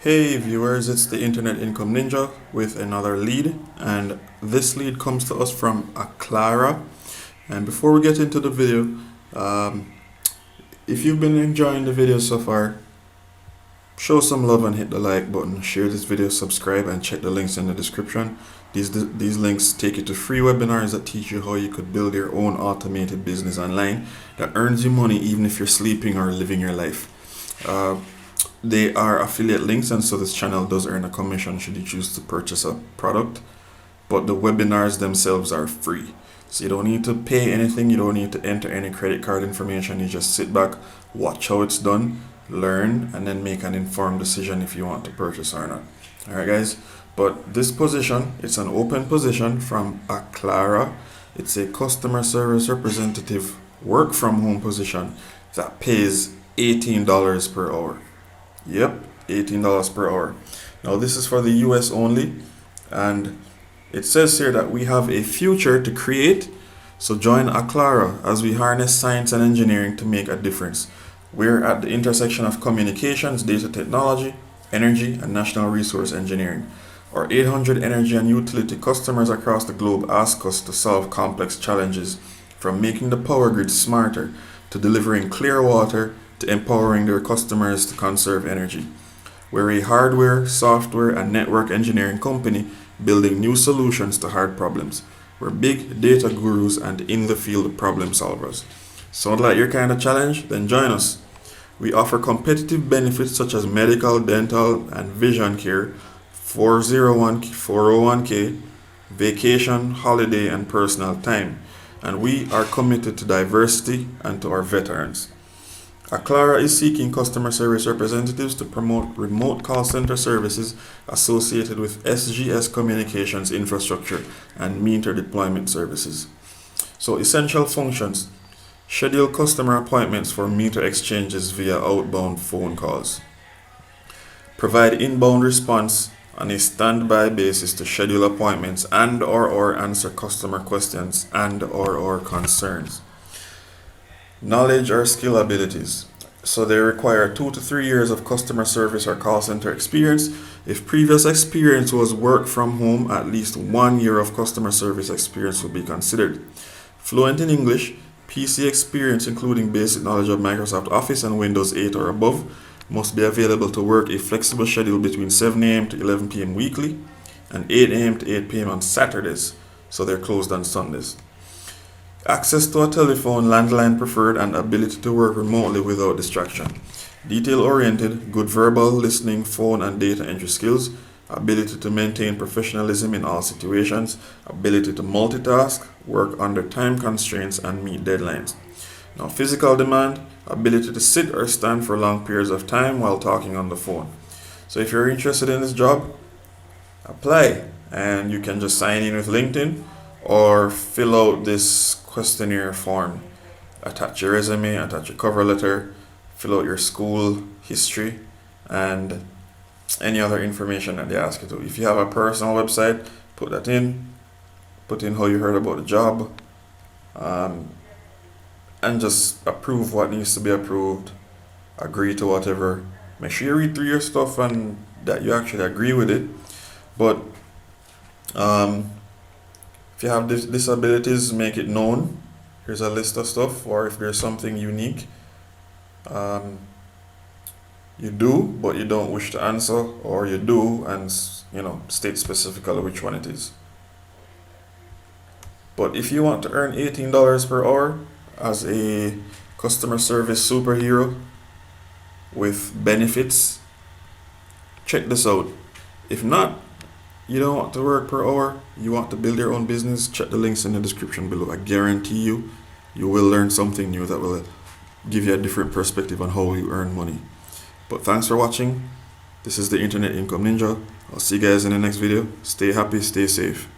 Hey viewers, it's the Internet Income Ninja with another lead, and this lead comes to us from Aclara. And before we get into the video, if you've been enjoying the video so far, show some love and hit the like button, share this video, subscribe, and check the links in the description. These links take you to free webinars that teach you how you could build your own automated business online that earns you money even if you're sleeping or living your life. They are affiliate links, and so this channel does earn a commission should you choose to purchase a product, but the webinars themselves are free, so you don't need to pay anything, you don't need to enter any credit card information. You just sit back, watch how it's done, learn, and then make an informed decision if you want to purchase or not. Alright guys, but this position, it's an open position from Aclara. It's a customer service representative work from home position that pays $18 per hour. Yep, $18 per hour. Now this is for the US only, and it says here that we have a future to create, so join Aclara as we harness science and engineering to make a difference. We're at the intersection of communications, data technology, energy, and national resource engineering. Our 800 energy and utility customers across the globe ask us to solve complex challenges, from making the power grid smarter to delivering clear water to empowering their customers to conserve energy. We're a hardware, software, and network engineering company building new solutions to hard problems. We're big data gurus and in-the-field problem solvers. Sound like your kind of challenge? Then join us. We offer competitive benefits such as medical, dental, and vision care, 401k, vacation, holiday, and personal time. And we are committed to diversity and to our veterans. Aclara is seeking customer service representatives to promote remote call center services associated with SGS communications infrastructure and meter deployment services. So essential functions: schedule customer appointments for meter exchanges via outbound phone calls. Provide inbound response on a standby basis to schedule appointments and/or answer customer questions and/or concerns. Knowledge or skill abilities. So they require 2 to 3 years of customer service or call center experience. If previous experience was work from home, at least 1 year of customer service experience will be considered. Fluent in English, PC experience including basic knowledge of Microsoft Office and Windows 8 or above, must be available to work a flexible schedule between 7 a.m. to 11 p.m. weekly and 8 a.m. to 8 p.m. on Saturdays, so they're closed on Sundays. Access to a telephone, landline preferred, and ability to work remotely without distraction. Detail-oriented, good verbal, listening, phone, and data entry skills. Ability to maintain professionalism in all situations. Ability to multitask, work under time constraints, and meet deadlines. Now, physical demand. Ability to sit or stand for long periods of time while talking on the phone. So if you're interested in this job, apply, and you can just sign in with LinkedIn or fill out this questionnaire form. Attach your resume, attach your cover letter, fill out your school history, and any other information that they ask you to. If you have a personal website, put that in. Put in how you heard about the job, and just approve what needs to be approved. Agree to whatever. Make sure you read through your stuff and that you actually agree with it. But if you have disabilities, make it known. Here's a list of stuff, or if there's something unique you do but you don't wish to answer, or you do and state specifically which one it is. But if you want to earn $18 per hour as a customer service superhero with benefits, check this out. If not, you don't want to work per hour, you want to build your own business, check the links in the description below. I guarantee you will learn something new that will give you a different perspective on how you earn money. But thanks for watching. This is the Internet Income Ninja. I'll see you guys in the next video. Stay happy, stay safe.